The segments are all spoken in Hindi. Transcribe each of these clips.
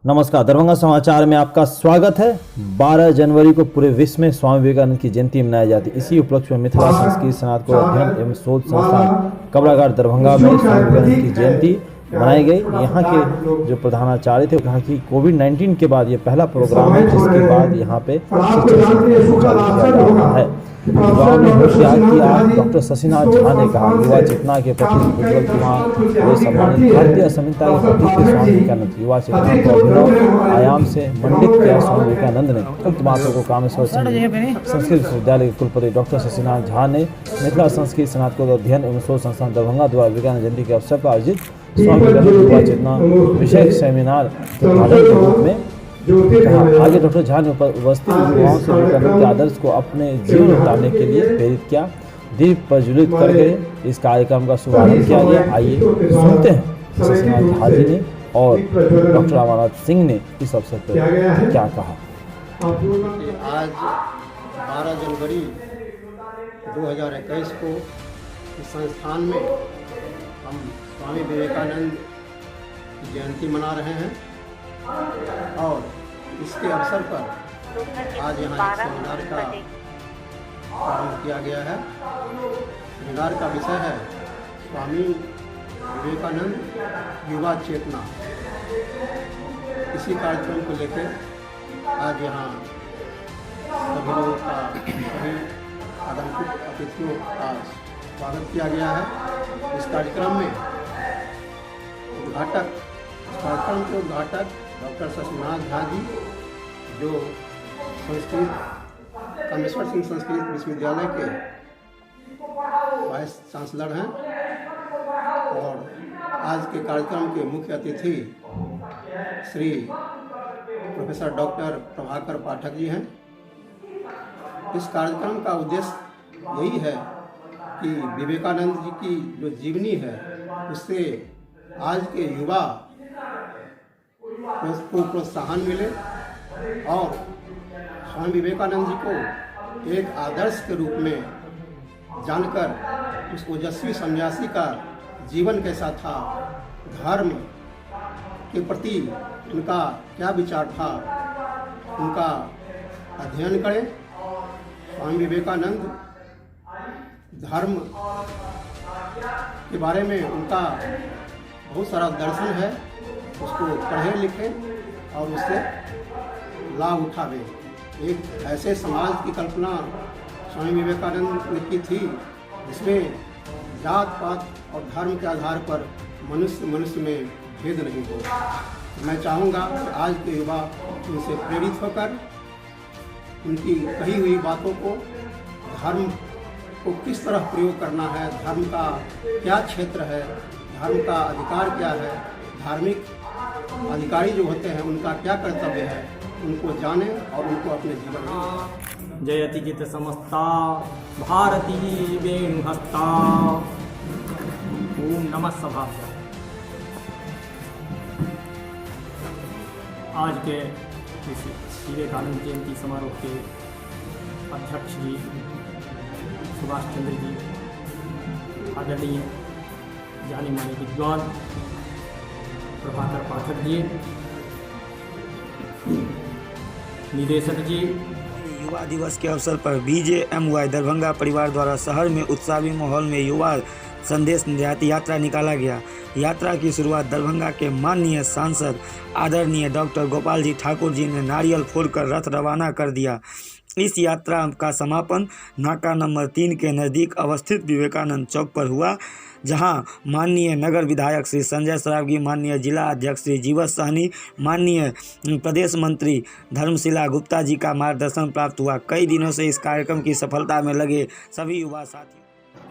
नमस्कार, दरभंगा समाचार में आपका स्वागत है। 12 जनवरी को पूरे विश्व में स्वामी विवेकानंद की जयंती मनाई जाती है। इसी उपलक्ष्य में मिथिला संस्कृत स्नातक अध्ययन एवं शोध संस्थान कबरागार दरभंगा में स्वामी विवेकानंद की जयंती मनाई गई। यहाँ के जो प्रधानाचार्य थे कहा कि कोविड-19 के बाद ये पहला प्रोग्राम है जिसके बाद यहाँ पे शिक्षण संचालित किया जा रहा है। युवाओं ने होशियार किया। डॉक्टर शशिनाथ झा ने कहा, युवा चेतना के प्रति उज्ज्वल कुमार वे सम्मानित भारतीय असमिता के प्रतीक थे स्वामी विवेकानंद। युवा चेतना को अभिनव आयाम से मंडित किया स्वामी विवेकानंद ने। उक्त बातों को कामेश्वर संस्कृत विश्वविद्यालय के कुलपति डॉक्टर शशिनाथ झा ने मिथिला संस्कृत स्नातक अध्ययन एवं शोध संस्थान दरभंगा द्वारा विवेकानंद जयंती के अवसर पर आयोजित स्वामी विवेकानंद युवा चेतना विषय सेमिनार के उद्घाटन के रूप में कहा। आगे डॉक्टर झा ने उपस्थित युवाओं से विवेकानंद के आदर्श को अपने जीवन में उतारने के लिए प्रेरित किया। दीप प्रज्वलित करके इस कार्यक्रम का शुभारंभ किया गया। आइए सुनते हैं शशिनाथ झा जी ने और डॉक्टर अमरनाथ सिंह ने इस अवसर पर क्या कहा। आज 12 जनवरी 2021 को इस संस्थान में हम स्वामी विवेकानंद की जयंती मना रहे हैं और इसके अवसर पर आज यहाँ एक सेमिनार का आरंभ किया गया है। सेमिनार का विषय है स्वामी विवेकानंद युवा चेतना। इसी कार्यक्रम को लेकर आज यहाँ सभी लोगों का सभी आगंतुक अतिथियों का स्वागत किया गया है। इस कार्यक्रम में उद्घाटक डॉक्टर शशिनाथ झा जी जो कामेश्वर सिंह संस्कृत विश्वविद्यालय के वाइस चांसलर हैं और आज के कार्यक्रम के मुख्य अतिथि श्री प्रोफेसर डॉक्टर प्रभाकर पाठक जी हैं। इस कार्यक्रम का उद्देश्य यही है कि विवेकानंद जी की जो जीवनी है उससे आज के युवा को प्रोत्साहन मिले और स्वामी विवेकानंद जी को एक आदर्श के रूप में जानकर उस ओजस्वी सन्यासी का जीवन कैसा था, धर्म के प्रति उनका क्या विचार था, उनका अध्ययन करें। स्वामी विवेकानंद धर्म के बारे में उनका बहुत सारा दर्शन है, उसको पढ़ें लिखें और उससे लाभ उठावें। एक ऐसे समाज की कल्पना स्वामी विवेकानंद ने की थी जिसमें जात पात और धर्म के आधार पर मनुष्य में भेद नहीं हो। मैं चाहूँगा कि आज के युवा उनसे प्रेरित होकर उनकी कही हुई बातों को, धर्म को किस तरह प्रयोग करना है, धर्म का क्या क्षेत्र है, धर्म का अधिकार क्या है, धार्मिक अधिकारी जो होते हैं उनका क्या कर्तव्य है, उनको जाने और उनको अपने जीवन में जयति जित समस्ता भारती वेणुहस्ता। ओम नमः सभा। आज के विवेकानंद जयंती समारोह के अध्यक्ष जी सुभाष चंद्र जी, आदरणीय जाने माने विद्वान प्रभाकर पाठक जी, निदेशक जी। युवा दिवस के अवसर पर BJMY दरभंगा परिवार द्वारा शहर में उत्साही माहौल में युवा संदेश यात्रा निकाला गया। यात्रा की शुरुआत दरभंगा के माननीय सांसद आदरणीय डॉक्टर गोपाल जी ठाकुर जी ने नारियल फोड़कर रथ रवाना कर दिया। इस यात्रा का समापन नाका नंबर 3 के नज़दीक अवस्थित विवेकानंद चौक पर हुआ, जहां माननीय नगर विधायक श्री संजय सरावगी, माननीय जिला अध्यक्ष श्री जीवत सहनी, माननीय प्रदेश मंत्री धर्मशिला गुप्ता जी का मार्गदर्शन प्राप्त हुआ। कई दिनों से इस कार्यक्रम की सफलता में लगे सभी युवा साथी।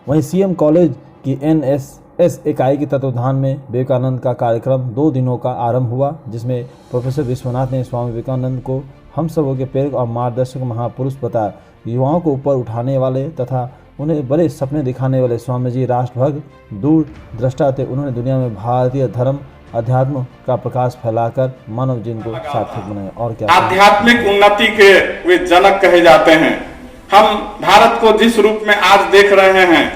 वहीं CM कॉलेज की NSS इकाई के तत्वावधान में विवेकानंद का कार्यक्रम 2 दिनों का आरंभ हुआ, जिसमें प्रोफेसर विश्वनाथ ने स्वामी विवेकानंद को हम सबों के प्रेरक और मार्गदर्शक महापुरुष बताया। युवाओं को ऊपर उठाने वाले तथा उन्हें बड़े सपने दिखाने वाले स्वामी जी राष्ट्रभक्त दूरदृष्टा थे। उन्होंने दुनिया में भारतीय धर्म अध्यात्म का प्रकाश फैलाकर मानव जीवन को सार्थक बनाया। और क्या आध्यात्मिक उन्नति के वे जनक कहे जाते हैं। हम भारत को जिस रूप में आज देख रहे हैं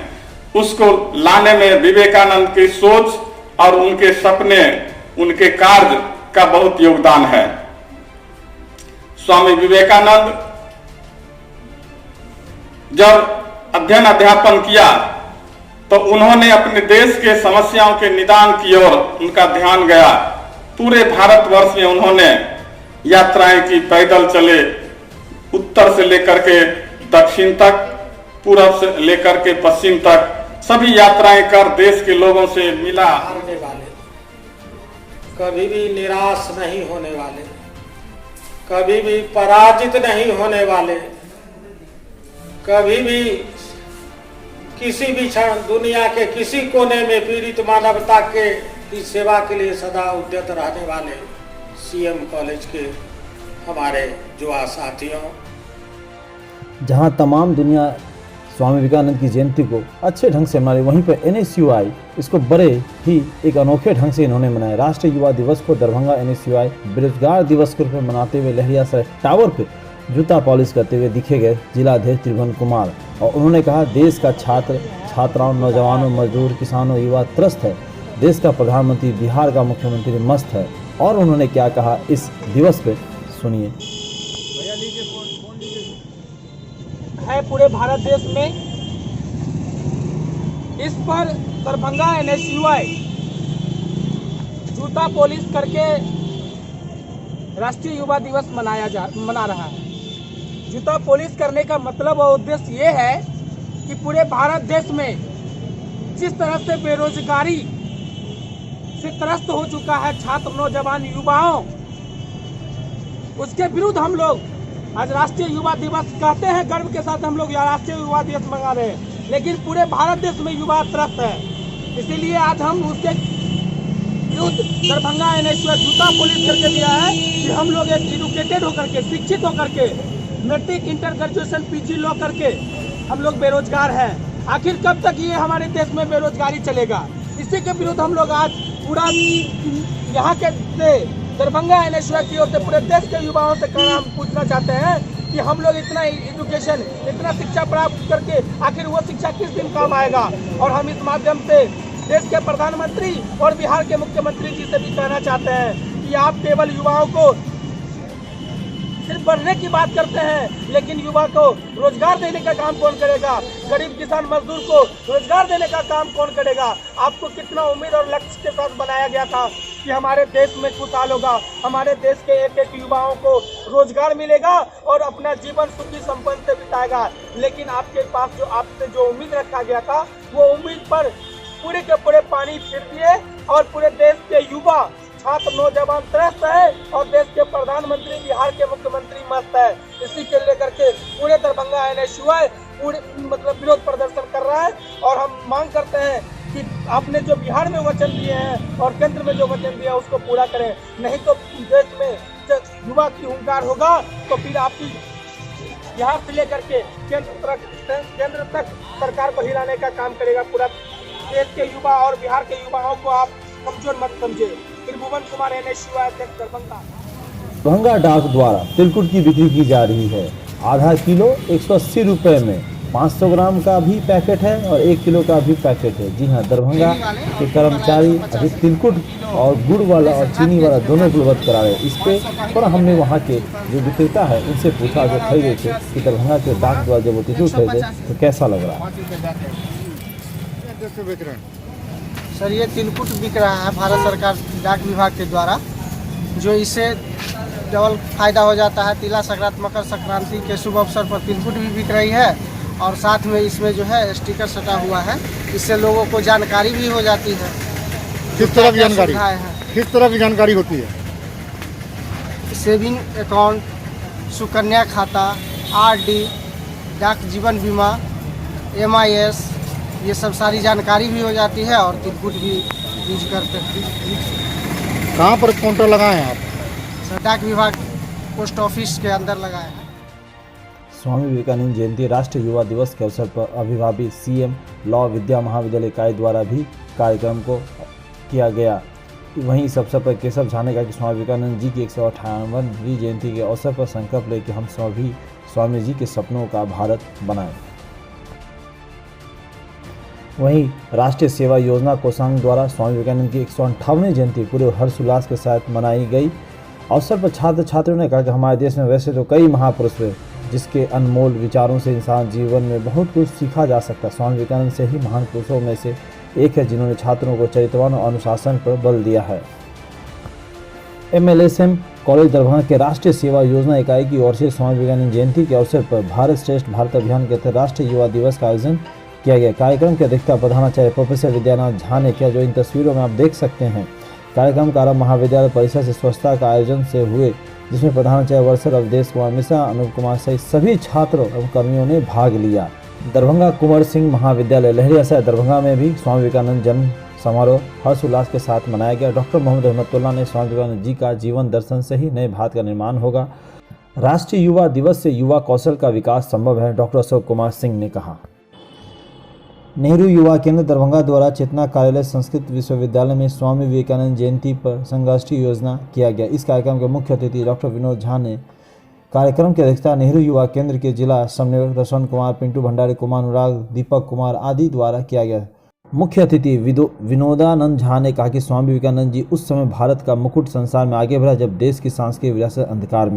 उसको लाने में विवेकानंद की सोच और उनके सपने, उनके कार्य का बहुत योगदान है। स्वामी विवेकानंद जब अध्ययन अध्यापन किया तो उन्होंने अपने देश के समस्याओं के निदान की ओर उनका ध्यान गया। पूरे भारतवर्ष में उन्होंने यात्राएं की, पैदल चले, उत्तर से लेकर के दक्षिण तक, पूरब से लेकर के पश्चिम तक सभी यात्राएं कर देश के लोगों से मिला। हारने वाले, कभी भी निराश नहीं होने वाले, कभी भी पराजित नहीं होने वाले, कभी भी किसी भी क्षण दुनिया के किसी कोने में पीड़ित मानवता के की सेवा के लिए सदा उद्यत रहने वाले सीएम कॉलेज के हमारे युवा साथियों, जहां तमाम दुनिया स्वामी विवेकानंद की जयंती को अच्छे ढंग से मना रही, वहीं पर NSUI इसको बड़े ही एक अनोखे ढंग से इन्होंने मनाया। राष्ट्रीय युवा दिवस को दरभंगा NSUI बेरोजगार दिवस के रूप में मनाते हुए लहरियासराय टावर पर जूता पॉलिश करते हुए दिखे गए जिलाध्यक्ष त्रिभुवन कुमार, और उन्होंने कहा देश का छात्र छात्राओं, नौजवानों, मजदूर, किसानों, युवा त्रस्त है, देश का प्रधानमंत्री, बिहार का मुख्यमंत्री मस्त है। और उन्होंने क्या कहा इस दिवस पे सुनिए। है पूरे भारत देश में, इस पर दरभंगा NSUI जूता पॉलिश करके राष्ट्रीय युवा दिवस मना रहा है। जूता पॉलिश करने का मतलब और उद्देश्य ये है कि पूरे भारत देश में जिस तरह से बेरोजगारी से त्रस्त हो चुका है छात्र, नौजवान, युवाओं, उसके विरुद्ध हम लोग आज राष्ट्रीय युवा दिवस कहते हैं, गर्व के साथ हम लोग राष्ट्रीय युवा दिवस मना रहे हैं, लेकिन पूरे भारत देश में युवा त्रस्त है। इसीलिए आज हम उसके विरुद्ध दरभंगा NSUI जूता पॉलिश करके दिया है कि हम लोग एक एजुकेटेड होकर के, शिक्षित होकर के, matric, inter, graduation, PG law करके हम लोग बेरोजगार हैं। आखिर कब तक ये हमारे देश में बेरोजगारी चलेगा? इसी के विरुद्ध हम लोग आज पूरा यहाँ के दरभंगा NSUI की ओर से पूरे देश के युवाओं से कहना हम पूछना चाहते हैं कि हम लोग इतना एजुकेशन, इतना शिक्षा प्राप्त करके आखिर वो शिक्षा किस दिन काम आएगा। और हम इस माध्यम से देश के प्रधानमंत्री और बिहार के मुख्यमंत्री जी से भी कहना चाहते हैं कि आप केवल युवाओं को सिर्फ बढ़ने की बात करते हैं, लेकिन युवा को रोजगार देने का काम कौन करेगा? गरीब किसान मजदूर को रोजगार देने का काम कौन करेगा? आपको कितना उम्मीद और लक्ष्य के साथ बनाया गया था कि हमारे देश में खुशहाल होगा, हमारे देश के एक एक युवाओं को रोजगार मिलेगा और अपना जीवन सुखी संपन्न से बिताएगा। लेकिन आपके पास जो आपसे जो उम्मीद रखा गया था, वो उम्मीद पर पूरे के पूरे पानी फिर दिए और पूरे देश के युवा, छात्र, नौजवान त्रस्त है और देश के प्रधानमंत्री, बिहार के मुख्यमंत्री मस्त है। इसी के लेकर के पूरे दरभंगा NSUI पूरे विरोध प्रदर्शन कर रहा है। और हम मांग करते हैं कि आपने जो बिहार में वचन दिए हैं और केंद्र में जो वचन दिया है उसको पूरा करें, नहीं तो देश में जब युवा की हुंकार होगा तो फिर आपकी बिहार से लेकर के केंद्र तक सरकार को हिलाने का काम करेगा। पूरा देश के युवा और बिहार के युवाओं को आप कमजोर मत समझे। त्रिभुवन कुमार NSUI अध्यक्ष दरभंगा। दरभंगा डाक द्वारा तिलकुट की बिक्री की जा रही है। आधा किलो 180 रुपये में 500 ग्राम का भी पैकेट है और 1 किलो का भी पैकेट है। जी हाँ, दरभंगा के कर्मचारी अभी तिलकुट और गुड़ वाला और चीनी वाला दोनों उपलब्ध करा रहे हैं। इस पे थोड़ा हमने वहाँ के जो विक्रेता है उनसे पूछा, जो खरीदे थे, कि दरभंगा के डाक द्वारा जब वो तिलकुट खरीदे तो कैसा लग रहा है। सर, ये तिलकुट बिक रहा है भारत सरकार डाक विभाग के द्वारा, जो इससे डबल फायदा हो जाता है। तिला संक्रांति, मकर संक्रांति के शुभ अवसर पर तिलकुट भी बिक रही है और साथ में इसमें जो है स्टिकर सटा हुआ है, इससे लोगों को जानकारी भी हो जाती है। किस तरह की जानकारी है? किस तरह की जानकारी होती है? सेविंग अकाउंट, सुकन्या खाता, RD, डाक जीवन बीमा, MIS, ये सब सारी जानकारी भी हो जाती है और तिलकुट भी यूज करते हैं। कहाँ पर काउंटर लगाए हैं आप? सर, डाक विभाग पोस्ट ऑफिस के अंदर लगाए हैं। स्वामी विवेकानंद जयंती राष्ट्रीय युवा दिवस के अवसर पर अभिभावी CM लॉ विद्या महाविद्यालय इकाई द्वारा भी कार्यक्रम को किया गया। वहीं इस अवसर पर केशव झा ने कहा कि स्वामी विवेकानंद जी की 158वीं जयंती के अवसर पर संकल्प ले कि हम सभी स्वामी जी के सपनों का भारत बनाएं। वहीं राष्ट्रीय सेवा योजना कोषांग द्वारा स्वामी विवेकानंद की 158वीं जयंती पूरे हर्षोल्लास के साथ मनाई गई। अवसर पर छात्र छात्रियों ने कहा कि हमारे देश में वैसे तो कई महापुरुष हुए जिसके अनमोल विचारों से इंसान जीवन में बहुत कुछ सीखा जा सकता। स्वामी विवेकानंद से ही महान पुरुषों में से एक है जिन्होंने छात्रों को चरित्रवान और अनुशासन पर बल दिया है। MLSM कॉलेज दरभंगा के राष्ट्रीय सेवा योजना इकाई की ओर से स्वामी विवेकानंद जयंती के अवसर पर भारत श्रेष्ठ भारत अभियान के तहत राष्ट्रीय युवा दिवस का आयोजन किया गया। कार्यक्रम की अध्यक्षता प्रधानाचार्य प्रोफेसर विद्यानाथ झा ने किया, जो इन तस्वीरों में आप देख सकते हैं। कार्यक्रम का आरंभ महाविद्यालय परिसर से स्वच्छता का आयोजन से हुए, जिसमें प्रधानाचार्य वर्षर अवधेश कुमार मिश्रा, अनूप कुमार सहित सभी छात्रों एवं कर्मियों ने भाग लिया। दरभंगा कुंवर सिंह महाविद्यालय लहरियासराय दरभंगा में भी स्वामी विवेकानंद जन्म समारोह हर्षोल्लास के साथ मनाया गया। डॉक्टर मोहम्मद रहमतुल्लाह ने स्वामी विवेकानंद जी का जीवन दर्शन से ही नए भारत का निर्माण होगा। राष्ट्रीय युवा दिवस से युवा कौशल का विकास संभव है, डॉक्टर अशोक कुमार सिंह ने कहा। नेहरू युवा केंद्र दरभंगा द्वारा चेतना कार्यालय संस्कृत विश्वविद्यालय में स्वामी विवेकानंद जयंती पर संगोष्ठी योजना किया गया। इस कार्यक्रम के मुख्य अतिथि डॉक्टर विनोद झा ने कार्यक्रम की अध्यक्षता नेहरू युवा केंद्र के जिला समन्वयक रसन कुमार, पिंटू भंडारी, कुमार अनुराग, दीपक कुमार आदि द्वारा किया गया। मुख्य अतिथि विनोदानंद झा ने कहा कि स्वामी विवेकानंद जी उस समय भारत का मुकुट संसार में आगे बढ़ा जब देश की सांस्कृतिक विरासत अंधकार में